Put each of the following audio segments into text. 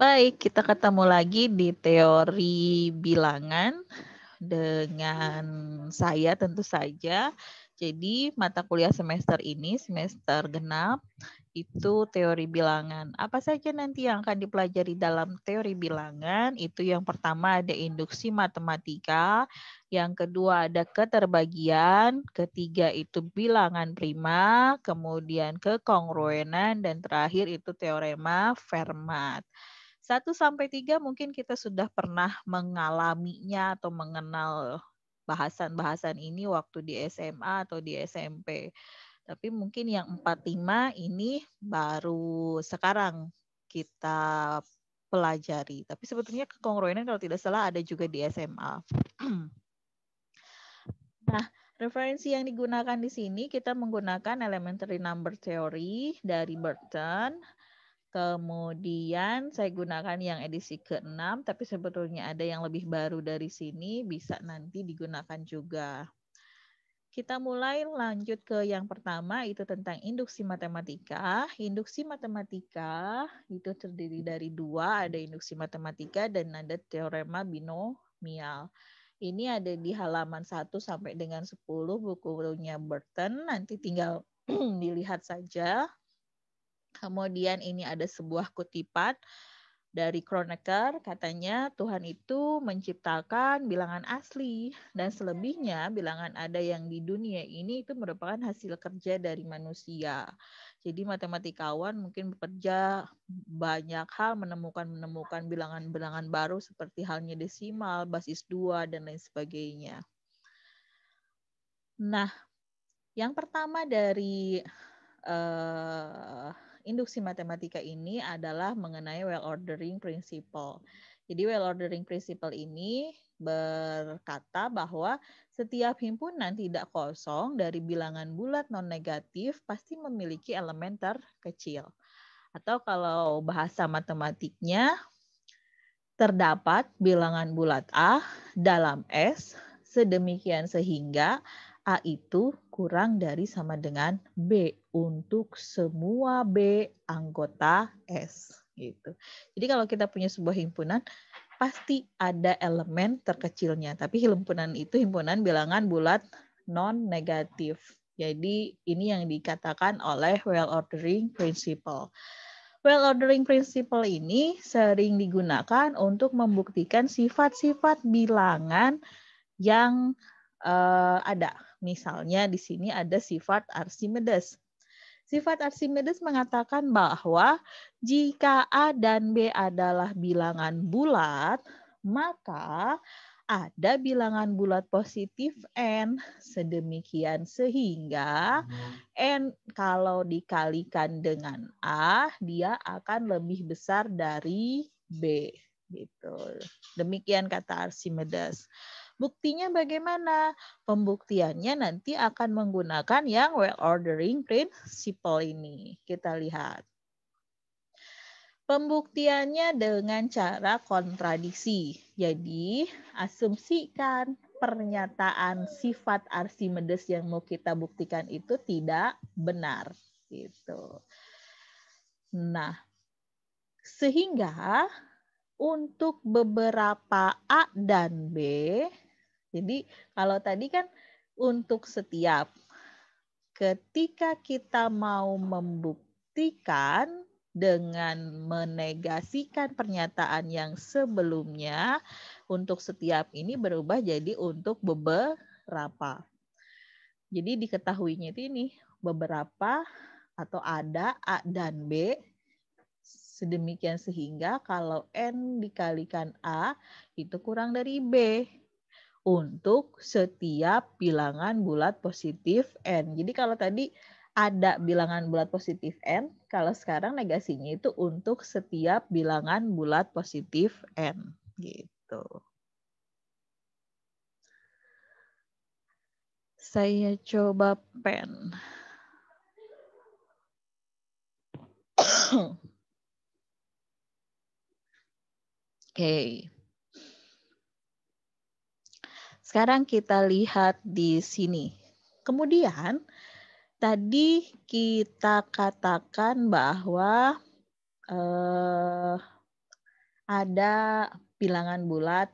Baik, kita ketemu lagi di teori bilangan dengan saya tentu saja. Jadi mata kuliah semester ini, semester genap, itu teori bilangan. Apa saja nanti yang akan dipelajari dalam teori bilangan? Itu yang pertama ada induksi matematika, yang kedua ada keterbagian, ketiga itu bilangan prima, kemudian kekongruenan, dan terakhir itu teorema Fermat. 1 sampai 3 mungkin kita sudah pernah mengalaminya atau mengenal bahasan-bahasan ini waktu di SMA atau di SMP. Tapi mungkin yang 4, 5 ini baru sekarang kita pelajari. Tapi sebetulnya kekongruenan kalau tidak salah ada juga di SMA. Nah, referensi yang digunakan di sini kita menggunakan elementary number theory dari Burton. Kemudian saya gunakan yang edisi ke-6, tapi sebetulnya ada yang lebih baru dari sini, bisa nanti digunakan juga. Kita mulai lanjut ke yang pertama, itu tentang induksi matematika. Induksi matematika itu terdiri dari 2, ada induksi matematika dan ada teorema binomial. Ini ada di halaman 1 sampai dengan 10 bukunya Burton, nanti tinggal dilihat saja. Kemudian ini ada sebuah kutipan dari Kronecker, katanya Tuhan itu menciptakan bilangan asli dan selebihnya bilangan ada yang di dunia ini itu merupakan hasil kerja dari manusia. Jadi matematikawan mungkin bekerja banyak hal menemukan bilangan-bilangan baru seperti halnya desimal, basis 2 dan lain sebagainya. Nah, yang pertama dari induksi matematika ini adalah mengenai well ordering principle. Jadi well ordering principle ini berkata bahwa setiap himpunan tidak kosong dari bilangan bulat non negatif pasti memiliki elemen terkecil. Atau kalau bahasa matematiknya, terdapat bilangan bulat A dalam S sedemikian sehingga A itu kurang dari sama dengan B untuk semua B anggota S gitu. Jadi kalau kita punya sebuah himpunan pasti ada elemen terkecilnya, tapi himpunan itu himpunan bilangan bulat non negatif. Jadi ini yang dikatakan oleh well ordering principle. Well ordering principle ini sering digunakan untuk membuktikan sifat-sifat bilangan yang ada. Misalnya di sini ada sifat Archimedes. Sifat Archimedes mengatakan bahwa jika A dan B adalah bilangan bulat, maka ada bilangan bulat positif N sedemikian sehingga N kalau dikalikan dengan A, dia akan lebih besar dari B. Gitu. Demikian kata Archimedes. Buktinya bagaimana? Pembuktiannya nanti akan menggunakan yang well ordering principle ini. Kita lihat. Pembuktiannya dengan cara kontradiksi. Jadi, asumsikan pernyataan sifat Archimedes yang mau kita buktikan itu tidak benar. Gitu. Nah, sehingga untuk beberapa A dan B, jadi kalau tadi kan untuk setiap, ketika kita mau membuktikan dengan menegasikan pernyataan yang sebelumnya, untuk setiap ini berubah jadi untuk beberapa. Jadi diketahuinya itu ini, beberapa atau ada A dan B, sedemikian sehingga kalau N dikalikan A itu kurang dari B untuk setiap bilangan bulat positif N. Jadi kalau tadi ada bilangan bulat positif N, kalau sekarang negasinya itu untuk setiap bilangan bulat positif N. Gitu. Saya coba pen. Oke. Sekarang kita lihat di sini. Kemudian tadi kita katakan bahwa ada bilangan bulat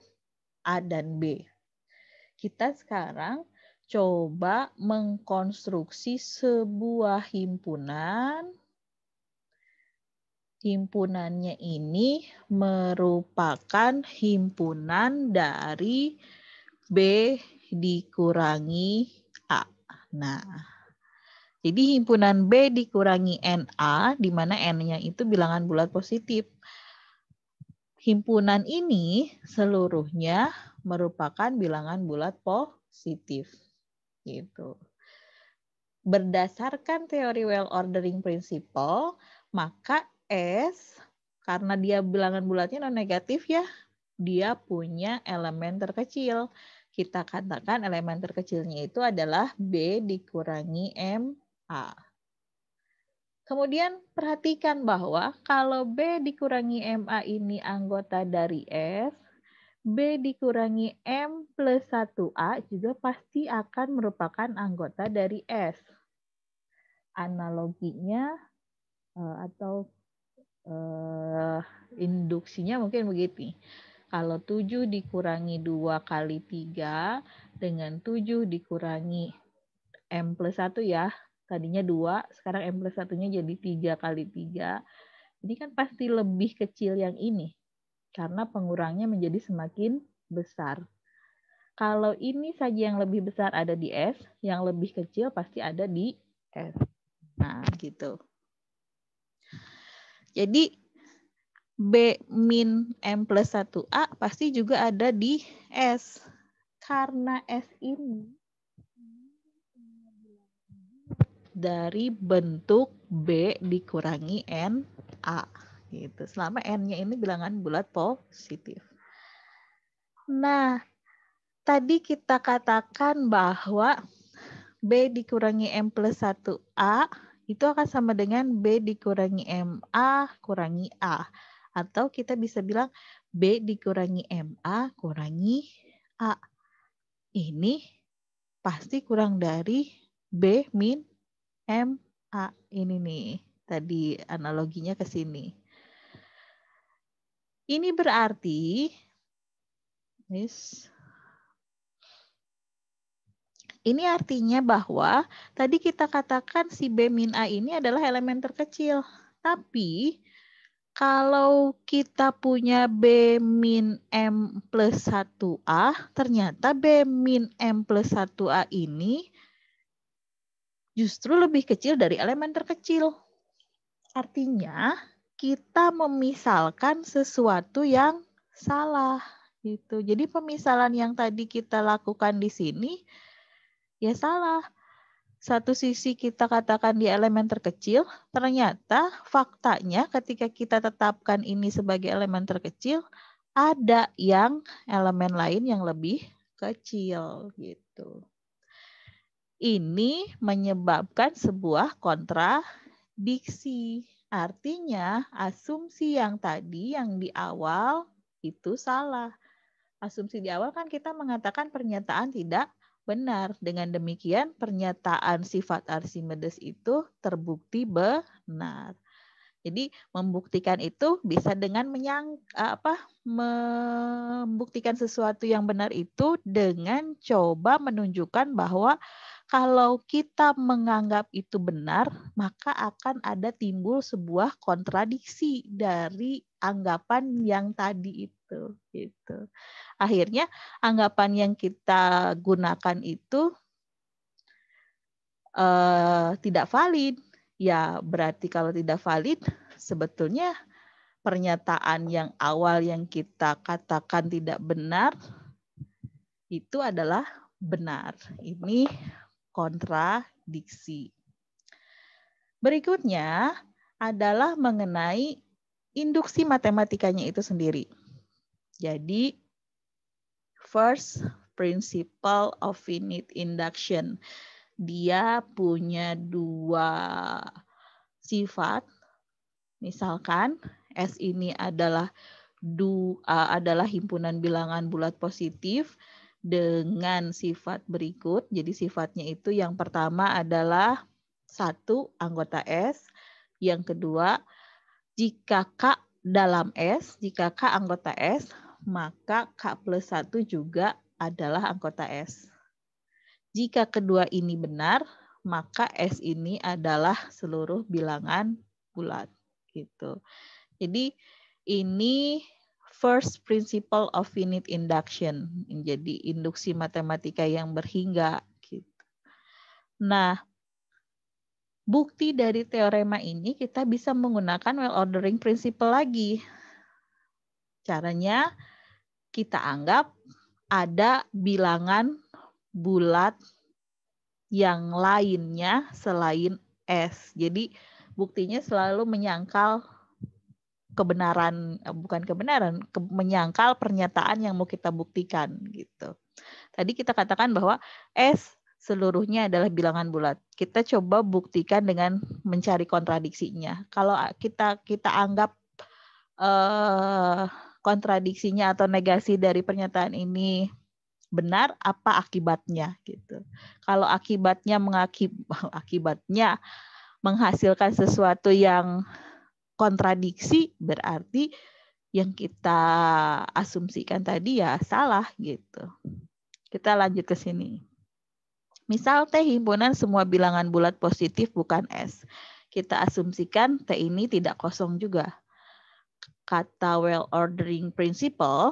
A dan B. Kita sekarang coba mengkonstruksi sebuah himpunan. Himpunannya ini merupakan himpunan dari B dikurangi A. Nah, jadi himpunan B dikurangi NA, di mana N-nya itu bilangan bulat positif. Himpunan ini seluruhnya merupakan bilangan bulat positif. Gitu. Berdasarkan teori well ordering principle, maka S, karena dia bilangan bulatnya non negatif ya, dia punya elemen terkecil. Kita katakan elemen terkecilnya itu adalah B dikurangi MA. Kemudian perhatikan bahwa kalau B dikurangi MA ini anggota dari S, B dikurangi M plus 1A juga pasti akan merupakan anggota dari S. Analoginya atau induksinya mungkin begitu. Kalau 7 dikurangi 2 kali 3 dengan 7 dikurangi M plus 1 ya. Tadinya 2, sekarang M plus 1-nya jadi 3 kali 3. Ini kan pasti lebih kecil yang ini. Karena pengurangnya menjadi semakin besar. Kalau ini saja yang lebih besar ada di S, yang lebih kecil pasti ada di S. Nah, gitu. Jadi B min M plus 1A pasti juga ada di S. Karena S ini dari bentuk B dikurangi NA. Gitu. Selama N-nya ini bilangan bulat positif. Nah, tadi kita katakan bahwa B dikurangi M plus 1A itu akan sama dengan B dikurangi MA kurangi A. Atau kita bisa bilang B dikurangi MA kurangi A. Ini pasti kurang dari B min MA. Ini nih, tadi analoginya ke sini. Ini berarti, ini artinya bahwa tadi kita katakan si B min A ini adalah elemen terkecil. Tapi kalau kita punya B min M plus 1A, ternyata B min M plus 1A ini justru lebih kecil dari elemen terkecil. Artinya kita memisalkan sesuatu yang salah. Gitu. Jadi pemisalan yang tadi kita lakukan di sini ya salah. Satu sisi kita katakan di elemen terkecil, ternyata faktanya ketika kita tetapkan ini sebagai elemen terkecil, ada yang elemen lain yang lebih kecil gitu. Ini menyebabkan sebuah kontradiksi. Artinya asumsi yang tadi yang di awal itu salah. Asumsi di awal kan kita mengatakan pernyataan tidak benar. Dengan demikian pernyataan sifat Archimedes itu terbukti benar. Jadi membuktikan itu bisa dengan membuktikan sesuatu yang benar itu dengan coba menunjukkan bahwa kalau kita menganggap itu benar, maka akan ada timbul sebuah kontradiksi dari anggapan yang tadi itu. Gitu. Akhirnya anggapan yang kita gunakan itu tidak valid. Ya berarti kalau tidak valid, sebetulnya pernyataan yang awal yang kita katakan tidak benar, itu adalah benar. Ini kontradiksi. Berikutnya adalah mengenai induksi matematikanya itu sendiri. Jadi, first principle of finite induction. Dia punya dua sifat. Misalkan S ini adalah himpunan bilangan bulat positif dengan sifat berikut. Jadi sifatnya itu yang pertama adalah 1 anggota S. Yang kedua, jika K dalam S, jika K anggota S, maka K plus 1 juga adalah anggota S. Jika kedua ini benar, maka S ini adalah seluruh bilangan bulat. Gitu. Jadi ini first principle of finite induction. Jadi induksi matematika yang berhingga. Gitu. Nah, bukti dari teorema ini kita bisa menggunakan well ordering principle lagi. Caranya kita anggap ada bilangan bulat yang lainnya selain S. Jadi buktinya selalu menyangkal kebenaran, bukan kebenaran, menyangkal pernyataan yang mau kita buktikan gitu. Tadi kita katakan bahwa S seluruhnya adalah bilangan bulat. Kita coba buktikan dengan mencari kontradiksinya. Kalau kita anggap kontradiksinya atau negasi dari pernyataan ini benar, apa akibatnya gitu. Kalau akibatnya menghasilkan sesuatu yang kontradiksi, berarti yang kita asumsikan tadi ya salah gitu. Kita lanjut ke sini. Misal T himpunan semua bilangan bulat positif bukan S. Kita asumsikan T ini tidak kosong juga. Kata well ordering principle,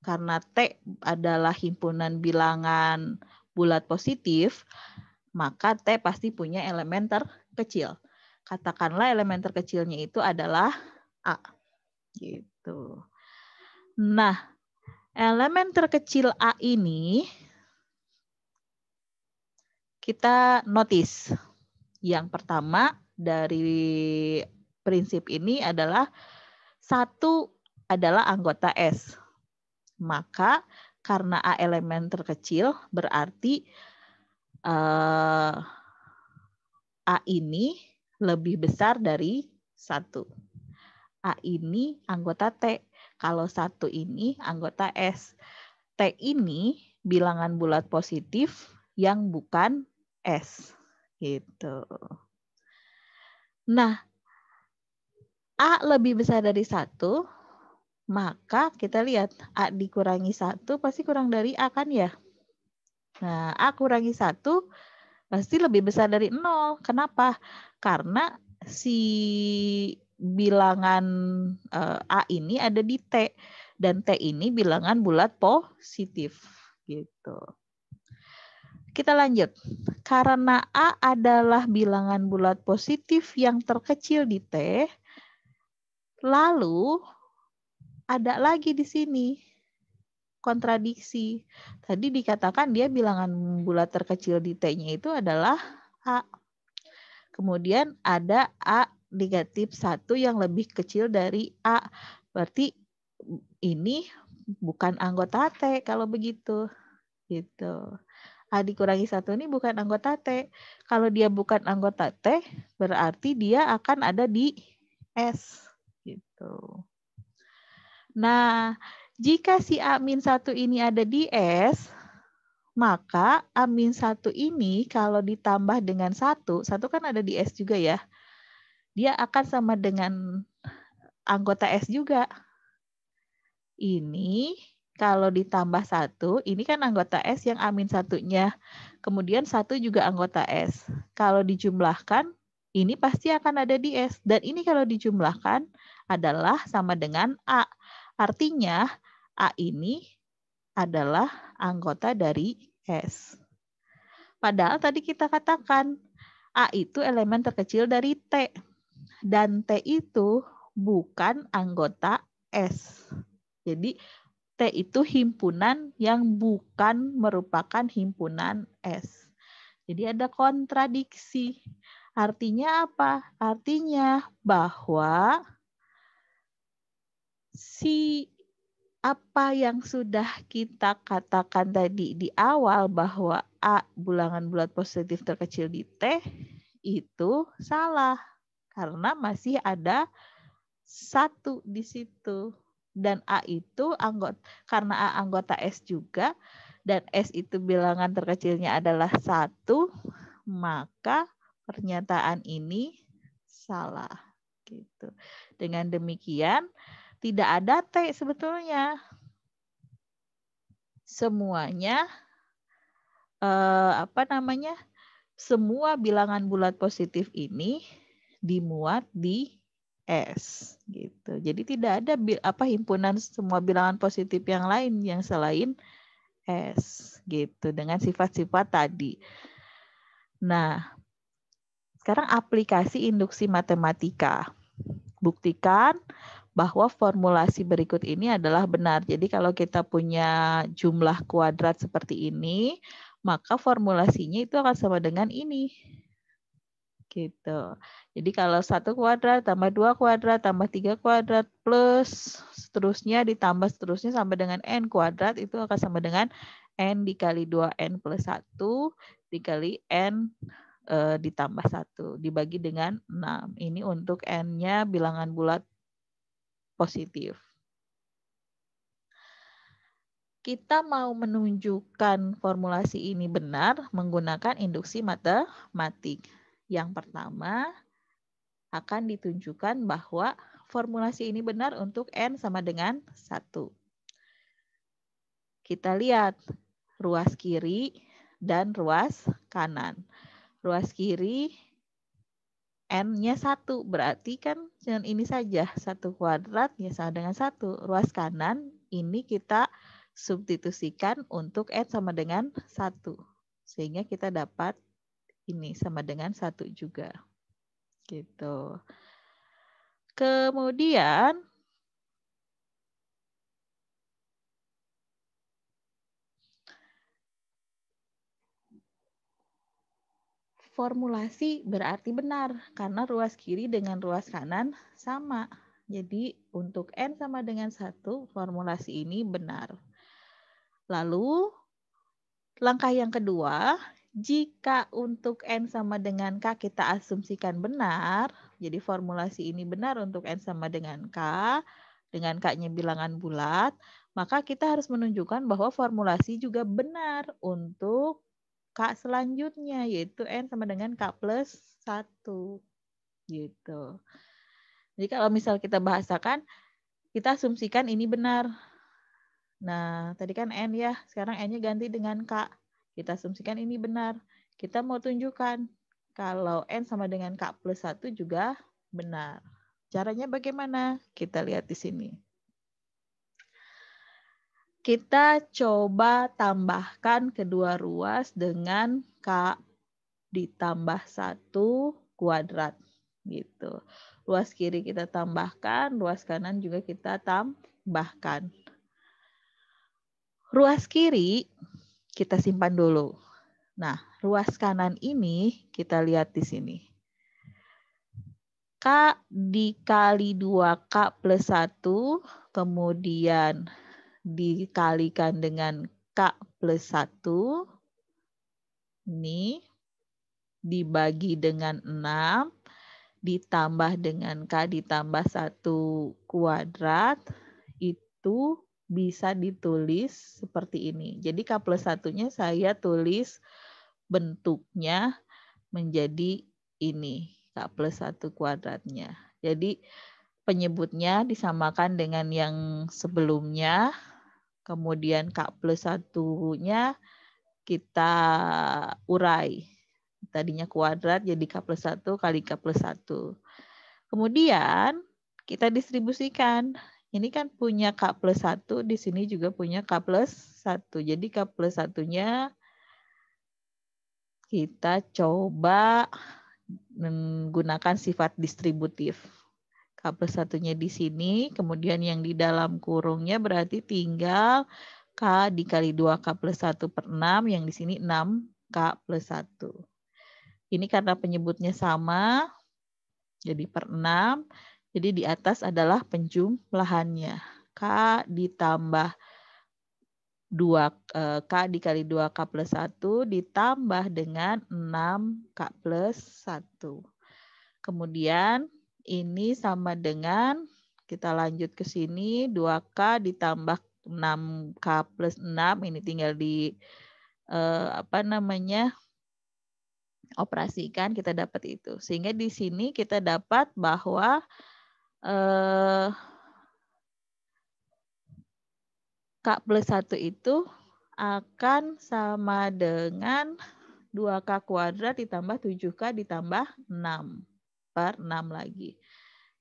karena T adalah himpunan bilangan bulat positif, maka T pasti punya elemen terkecil. Katakanlah elemen terkecilnya itu adalah A. Gitu. Nah, elemen terkecil A ini kita notice. Yang pertama dari prinsip ini adalah satu adalah anggota S. Maka karena A elemen terkecil berarti A ini lebih besar dari 1. A ini anggota T. Kalau 1 ini anggota S. T ini bilangan bulat positif yang bukan S. Gitu. Nah, A lebih besar dari 1, maka kita lihat A dikurangi 1 pasti kurang dari A kan ya? Nah, A kurangi 1 pasti lebih besar dari 0. Kenapa? Karena si bilangan A ini ada di T. Dan T ini bilangan bulat positif. Gitu. Kita lanjut. Karena A adalah bilangan bulat positif yang terkecil di T, lalu ada lagi di sini kontradiksi. Tadi dikatakan dia bilangan bulat terkecil di T-nya itu adalah A. Kemudian ada A negatif 1 yang lebih kecil dari A. Berarti ini bukan anggota T kalau begitu. Gitu. A dikurangi 1 ini bukan anggota T. Kalau dia bukan anggota T, berarti dia akan ada di S. Gitu. Nah, jika si A-1 ini ada di S, maka A-1 ini kalau ditambah dengan 1 kan ada di S juga ya. Dia akan sama dengan anggota S juga. Ini kalau ditambah 1, ini kan anggota S yang A-1-nya. Kemudian 1 juga anggota S. Kalau dijumlahkan, ini pasti akan ada di S. Dan ini kalau dijumlahkan adalah sama dengan A. Artinya A ini adalah anggota dari S. Padahal tadi kita katakan A itu elemen terkecil dari T. Dan T itu bukan anggota S. Jadi T itu himpunan yang bukan merupakan himpunan S. Jadi ada kontradiksi. Artinya apa? Artinya bahwa si apa yang sudah kita katakan tadi di awal bahwa A bilangan bulat positif terkecil di T itu salah. Karena masih ada 1 di situ. Dan A itu karena A anggota S juga, dan S itu bilangan terkecilnya adalah 1, maka pernyataan ini salah. Gitu. Dengan demikian, tidak ada T sebetulnya. Semuanya semua bilangan bulat positif ini dimuat di S gitu. Jadi tidak ada himpunan semua bilangan positif yang lain yang selain S gitu dengan sifat-sifat tadi. Nah, sekarang aplikasi induksi matematika. Buktikan bahwa formulasi berikut ini adalah benar. Jadi kalau kita punya jumlah kuadrat seperti ini, maka formulasinya itu akan sama dengan ini. Gitu. Jadi kalau 1 kuadrat tambah 2 kuadrat tambah 3 kuadrat plus seterusnya ditambah seterusnya sampai dengan n kuadrat itu akan sama dengan n dikali 2n plus 1 dikali n ditambah 1 dibagi dengan 6. Ini untuk n-nya bilangan bulat positif. Kita mau menunjukkan formulasi ini benar menggunakan induksi matematik. Yang pertama, akan ditunjukkan bahwa formulasi ini benar untuk n sama dengan 1. Kita lihat ruas kiri dan ruas kanan. Ruas kiri n-nya 1, berarti kan dengan ini saja, 1 kuadrat ya sama dengan 1. Ruas kanan ini kita substitusikan untuk n sama dengan 1. Sehingga kita dapat ini sama dengan 1 juga. Gitu. Kemudian formulasi berarti benar karena ruas kiri dengan ruas kanan sama. Jadi untuk n sama dengan 1, formulasi ini benar. Lalu langkah yang kedua, jika untuk n sama dengan k kita asumsikan benar, jadi formulasi ini benar untuk n sama dengan k-nya bilangan bulat, maka kita harus menunjukkan bahwa formulasi juga benar untuk k selanjutnya, yaitu n sama dengan k plus 1. Gitu. Jadi kalau misal kita bahasakan, kita asumsikan ini benar. Nah, tadi kan n ya, sekarang n-nya ganti dengan k. Kita asumsikan ini benar. Kita mau tunjukkan kalau n sama dengan k plus 1 juga benar. Caranya bagaimana? Kita lihat di sini. Kita coba tambahkan kedua ruas dengan k ditambah 1 kuadrat. Gitu. Ruas kiri kita tambahkan, ruas kanan juga kita tambahkan. Ruas kiri kita simpan dulu. Nah, ruas kanan ini kita lihat di sini. K dikali 2K plus 1, kemudian dikalikan dengan K plus 1. Ini dibagi dengan 6, ditambah dengan K ditambah 1 kuadrat, itu bisa ditulis seperti ini. Jadi K plus 1-nya saya tulis bentuknya menjadi ini, K plus 1 kuadratnya. Jadi penyebutnya disamakan dengan yang sebelumnya, kemudian K plus 1-nya kita urai. Tadinya kuadrat jadi K plus 1 kali K plus 1. Kemudian kita distribusikan. Ini kan punya K plus 1, di sini juga punya K plus 1. Jadi K plus 1-nya kita coba menggunakan sifat distributif. K plus 1-nya di sini, kemudian yang di dalam kurungnya berarti tinggal K dikali 2K plus 1 per 6, yang di sini 6K plus 1. Ini karena penyebutnya sama, jadi per 6. Jadi di atas adalah penjumlahannya. K ditambah 2K dikali 2K plus 1 ditambah dengan 6K plus 1. Kemudian ini sama dengan, kita lanjut ke sini, 2K ditambah 6K plus 6, ini tinggal di operasikan, kita dapat itu. Sehingga di sini kita dapat bahwa K plus 1 itu akan sama dengan 2K kuadrat ditambah 7K ditambah 6 per 6 lagi.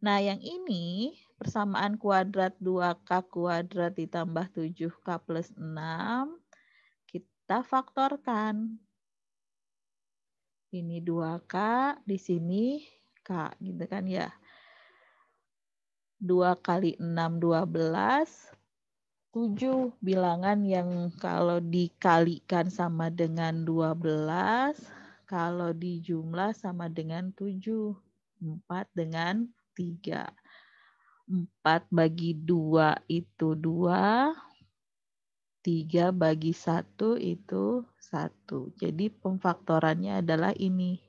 Nah, yang ini persamaan kuadrat 2K kuadrat ditambah 7K plus 6, kita faktorkan. Ini 2K, di sini K, gitu kan ya. 2 kali 6, 12. 7 bilangan yang kalau dikalikan sama dengan 12, kalau dijumlah sama dengan 7. 4 dengan 3. 4 bagi 2 itu 2. 3 bagi 1 itu 1. Jadi pemfaktorannya adalah ini.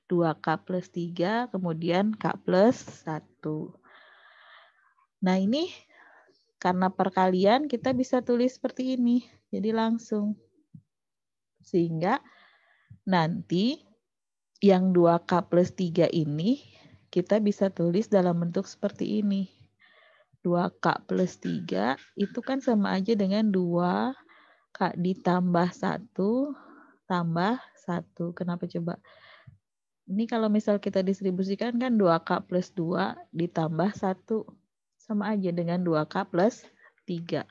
2K plus 3, kemudian K plus 1. Nah ini karena perkalian kita bisa tulis seperti ini. Jadi langsung. Sehingga nanti yang 2K plus 3 ini kita bisa tulis dalam bentuk seperti ini. 2K plus 3 itu kan sama aja dengan 2K ditambah 1 tambah 1. Kenapa coba? Ini kalau misal kita distribusikan kan 2K plus 2 ditambah 1. Sama aja dengan 2K plus 3.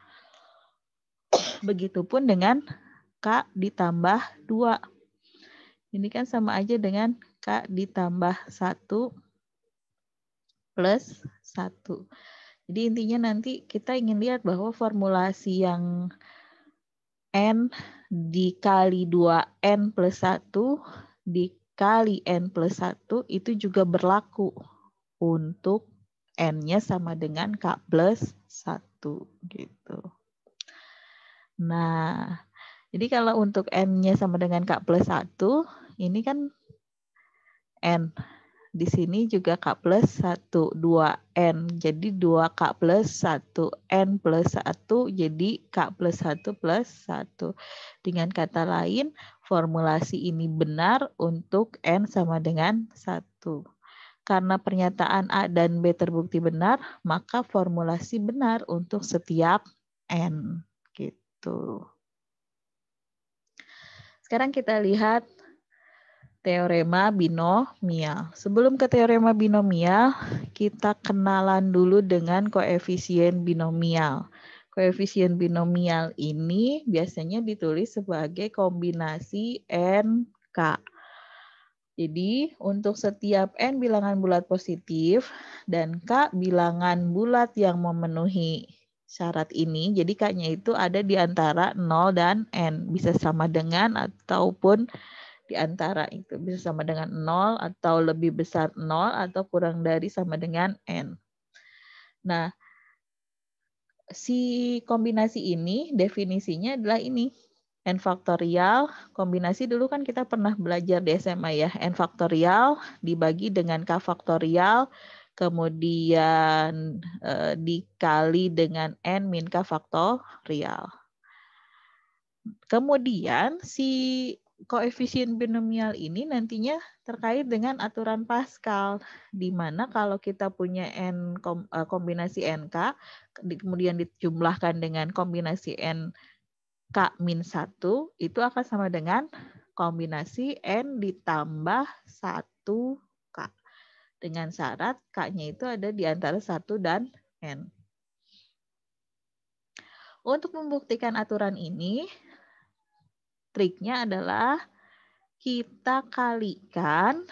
Begitupun dengan K ditambah 2. Ini kan sama aja dengan K ditambah 1 plus 1. Jadi intinya nanti kita ingin lihat bahwa formulasi yang N dikali 2N plus 1 dikali N plus 1 itu juga berlaku untuk N-nya sama dengan K plus 1. Gitu. Nah, jadi kalau untuk N-nya sama dengan K plus 1, ini kan N. Di sini juga K plus 1, 2N. Jadi 2K plus 1, N plus 1, jadi K plus 1 plus 1. Dengan kata lain, formulasi ini benar untuk N sama dengan 1. Karena pernyataan A dan B terbukti benar, maka formulasi benar untuk setiap N. Gitu. Sekarang kita lihat teorema binomial. Sebelum ke teorema binomial, kita kenalan dulu dengan koefisien binomial. Koefisien binomial ini biasanya ditulis sebagai kombinasi NK. Jadi untuk setiap N bilangan bulat positif dan K bilangan bulat yang memenuhi syarat ini, jadi K-nya itu ada di antara 0 dan N. Bisa sama dengan ataupun di antara itu. Bisa sama dengan 0 atau lebih besar 0 atau kurang dari sama dengan N. Nah, si kombinasi ini definisinya adalah ini. N faktorial, kombinasi dulu kan kita pernah belajar di SMA ya. N faktorial dibagi dengan K faktorial, kemudian dikali dengan N min K faktorial. Kemudian si koefisien binomial ini nantinya terkait dengan aturan Pascal, di mana kalau kita punya N kombinasi NK, kemudian dijumlahkan dengan kombinasi NK min 1, itu akan sama dengan kombinasi N ditambah 1K. Dengan syarat K-nya itu ada di antara 1 dan N. Untuk membuktikan aturan ini, triknya adalah kita kalikan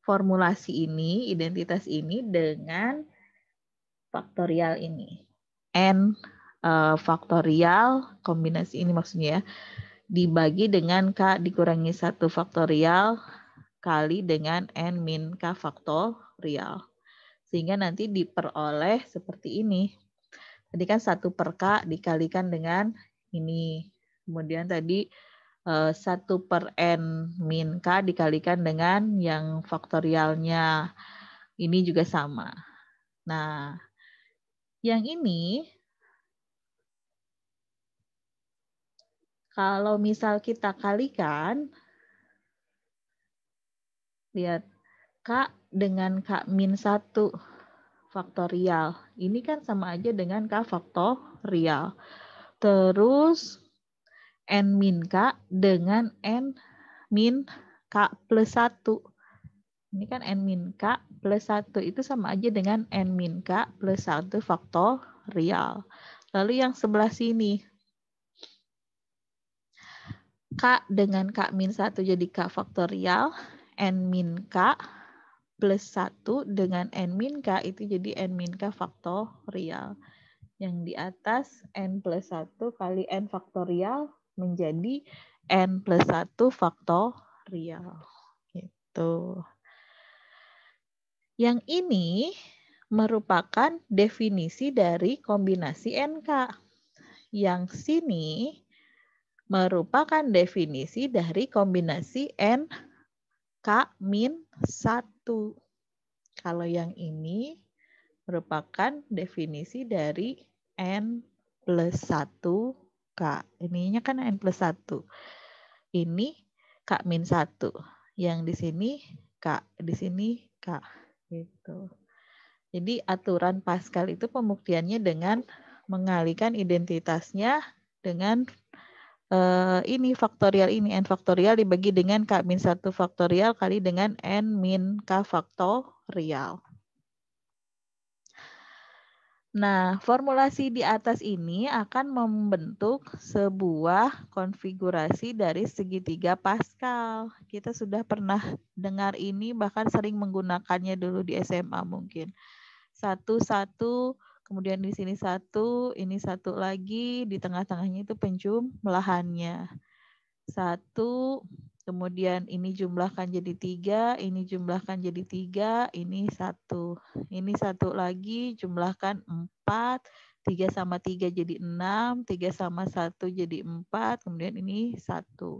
formulasi ini, identitas ini dengan faktorial ini. N faktorial, kombinasi ini maksudnya ya, dibagi dengan K dikurangi 1 faktorial kali dengan N min K faktorial. Sehingga nanti diperoleh seperti ini. Tadi kan 1 per K dikalikan dengan ini. Kemudian tadi 1 per N min K dikalikan dengan yang faktorialnya. Ini juga sama. Nah, yang ini, kalau misal kita kalikan, Lihat, K dengan K min 1 faktorial. Ini kan sama aja dengan K faktorial. Terus N min K dengan N min K plus 1. Ini kan N min K plus 1. Itu sama aja dengan N min K plus 1 faktorial. Lalu yang sebelah sini. K dengan K min 1 jadi K faktorial. N min K plus 1 dengan N min K itu jadi N min K faktorial. Yang di atas N plus 1 kali N faktorial menjadi N plus 1 faktorial. Gitu. Yang ini merupakan definisi dari kombinasi NK. Yang sini merupakan definisi dari kombinasi NK min 1. Kalau yang ini merupakan definisi dari N plus 1K. Ininya kan N plus 1. Ini K min 1. Yang di sini K, di sini K. Gitu. Jadi aturan Pascal itu pembuktiannya dengan mengalihkan identitasnya dengan ini faktorial ini. N faktorial dibagi dengan K min 1 faktorial kali dengan N min K faktorial. Nah, formulasi di atas ini akan membentuk sebuah konfigurasi dari segitiga Pascal. Kita sudah pernah dengar ini, bahkan sering menggunakannya dulu di SMA mungkin. 1, 1, kemudian di sini 1, ini 1 lagi, di tengah-tengahnya itu penjumlahannya. 1, kemudian ini jumlahkan jadi 3, ini jumlahkan jadi 3, ini 1. Ini 1 lagi, jumlahkan 4, 3 sama 3 jadi 6, 3 sama 1 jadi 4, kemudian ini 1.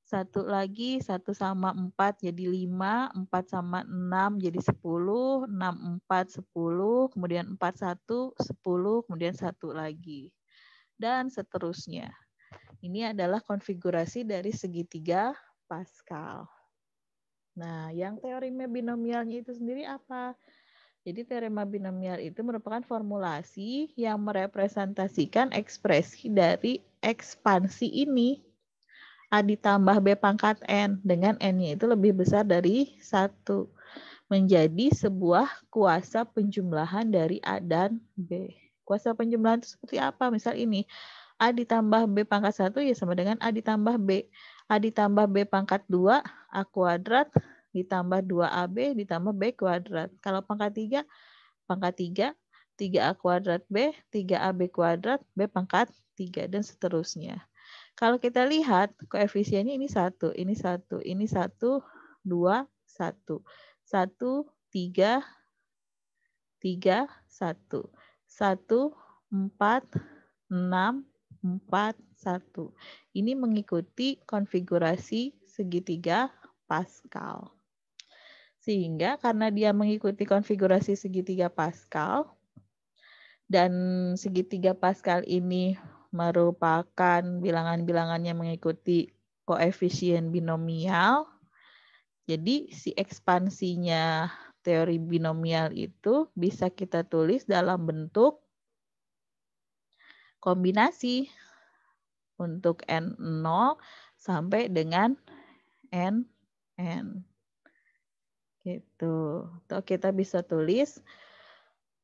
1 lagi, 1 sama 4 jadi 5, 4 sama 6 jadi 10, 6, 4, 10, kemudian 4, 1, 10, kemudian 1 lagi. Dan seterusnya. Ini adalah konfigurasi dari segitiga Pascal. Nah, yang teorema binomialnya itu sendiri apa? Jadi teorema binomial itu merupakan formulasi yang merepresentasikan ekspresi dari ekspansi ini. A ditambah B pangkat N dengan N-nya itu lebih besar dari 1. Menjadi sebuah kuasa penjumlahan dari A dan B. Kuasa penjumlahan itu seperti apa? Misal ini. A ditambah B pangkat 1 ya sama dengan A ditambah B. A ditambah B pangkat 2, A kuadrat ditambah 2AB ditambah B kuadrat. Kalau pangkat 3, pangkat 3, 3A kuadrat B, 3AB kuadrat, B pangkat 3, dan seterusnya. Kalau kita lihat koefisiennya ini 1, ini 1, ini 1, 2, 1. 1, 3, 3, 1. 1, 4, 6, 4, 1. Ini mengikuti konfigurasi segitiga Pascal. Sehingga karena dia mengikuti konfigurasi segitiga Pascal, dan segitiga Pascal ini merupakan bilangan-bilangan yang mengikuti koefisien binomial, jadi si ekspansinya teori binomial itu bisa kita tulis dalam bentuk kombinasi untuk N0 sampai dengan N. Gitu. Atau kita bisa tulis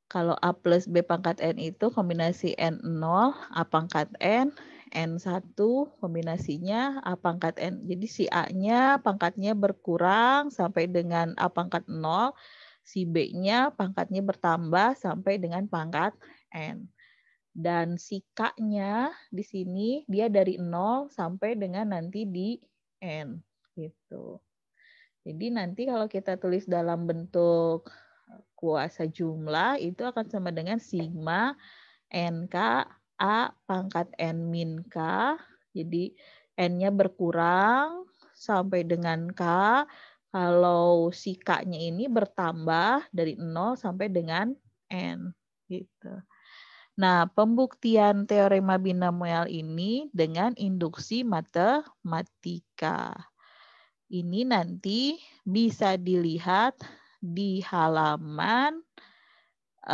kalau A plus B pangkat N itu kombinasi N0, A pangkat N, N1 kombinasinya A pangkat N. Jadi si A-nya pangkatnya berkurang sampai dengan A pangkat 0, si B-nya pangkatnya bertambah sampai dengan pangkat N. Dan si K-nya di sini dia dari 0 sampai dengan nanti di N. Gitu. Jadi nanti kalau kita tulis dalam bentuk kuasa jumlah itu akan sama dengan sigma NK A pangkat N min K. Jadi N-nya berkurang sampai dengan K. Kalau si K-nya ini bertambah dari 0 sampai dengan N. Gitu. Nah, pembuktian teorema binomial ini dengan induksi matematika. Ini nanti bisa dilihat di halaman 10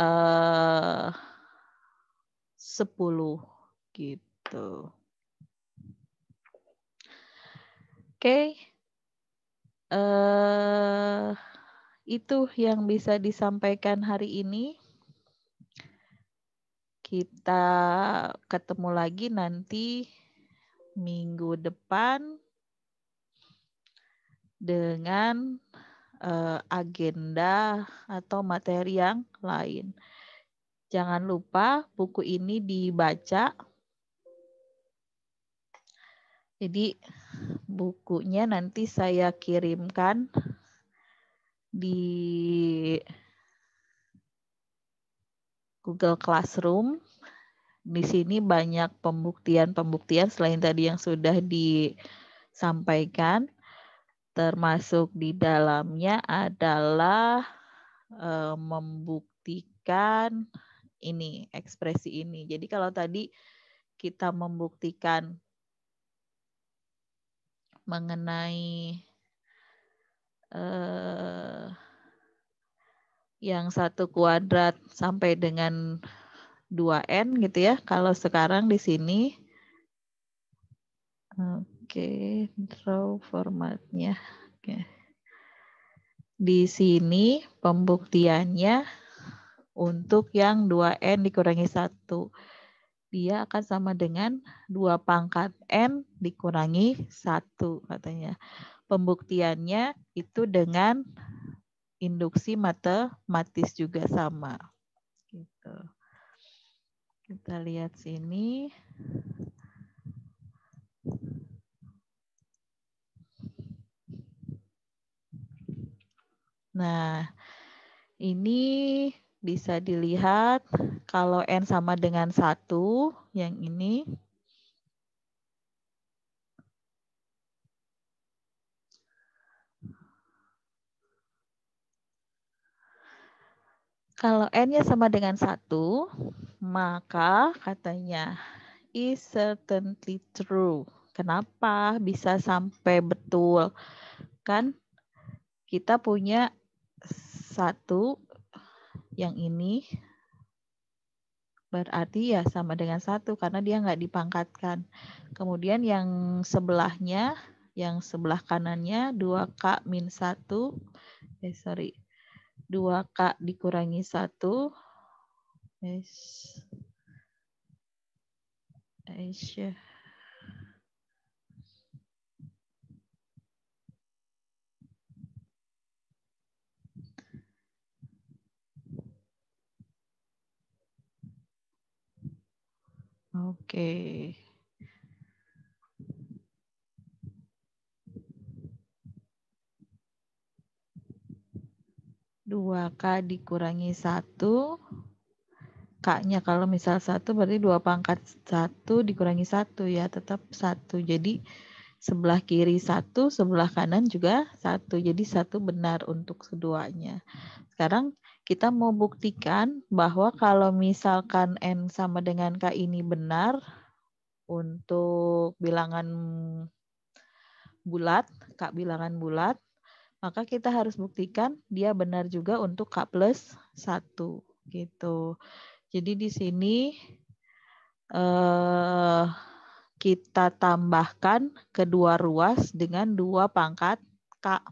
gitu. Oke. Itu yang bisa disampaikan hari ini. Kita ketemu lagi nanti minggu depan dengan agenda atau materi yang lain. Jangan lupa buku ini dibaca. Jadi bukunya nanti saya kirimkan di Google Classroom. Di sini banyak pembuktian-pembuktian selain tadi yang sudah disampaikan. Termasuk di dalamnya adalah membuktikan ini, ekspresi ini. Jadi kalau tadi kita membuktikan mengenai yang 1 kuadrat sampai dengan 2N gitu ya. Kalau sekarang di sini, oke, draw formatnya. Oke. Di sini pembuktiannya untuk yang 2N dikurangi 1. Dia akan sama dengan 2 pangkat N dikurangi 1 katanya. Pembuktiannya itu dengan induksi matematis juga sama. Gitu. Kita lihat sini. Nah, ini bisa dilihat kalau N sama dengan 1, yang ini. Kalau N-nya sama dengan 1, maka katanya is certainly true. Kenapa bisa sampai betul? Kan kita punya 1 yang ini berarti ya sama dengan 1 karena dia nggak dipangkatkan. Kemudian yang sebelahnya, yang sebelah kanannya 2K min 1, 2K dikurangi 1. Oke. 2K dikurangi 1. K-nya kalau misal 1 berarti 2 pangkat 1 dikurangi 1 ya, tetap 1. Jadi sebelah kiri 1, sebelah kanan juga 1. Jadi 1 benar untuk keduanya. Sekarang kita mau buktikan bahwa kalau misalkan N sama dengan K ini benar untuk bilangan bulat, K bilangan bulat, maka kita harus buktikan dia benar juga untuk K plus 1 gitu. Jadi di sini kita tambahkan kedua ruas dengan 2 pangkat K.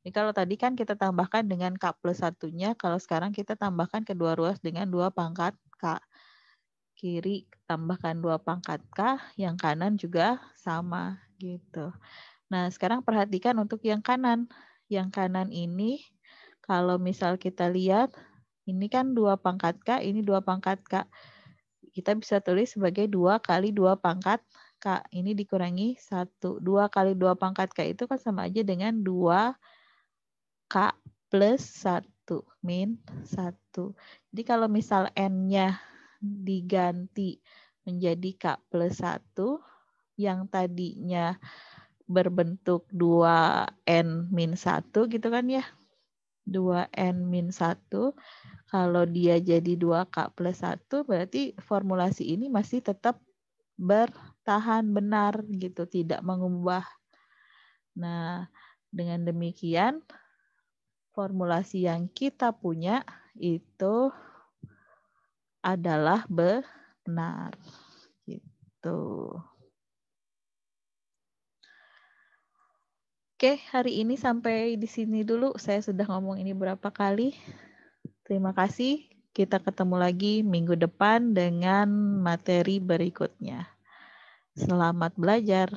Ini kalau tadi kan kita tambahkan dengan K plus 1-nya, kalau sekarang kita tambahkan kedua ruas dengan 2 pangkat K. Kiri tambahkan 2 pangkat K, yang kanan juga sama gitu. Nah, sekarang perhatikan untuk yang kanan. Yang kanan ini kalau misal kita lihat, ini kan 2 pangkat K, ini 2 pangkat K. Kita bisa tulis sebagai 2 kali 2 pangkat K. Ini dikurangi 1. 2 kali 2 pangkat K itu kan sama aja dengan 2 K plus 1 min 1. Jadi kalau misal N-nya diganti menjadi K plus 1, yang tadinya berbentuk 2N min 1 gitu kan ya. 2N min 1. Kalau dia jadi 2K plus 1, berarti formulasi ini masih tetap bertahan benar gitu, tidak mengubah. Nah, Dengan demikian, formulasi yang kita punya itu adalah benar. Gitu. Oke, hari ini sampai di sini dulu. Saya sudah ngomong ini berapa kali. Terima kasih. Kita ketemu lagi minggu depan dengan materi berikutnya. Selamat belajar.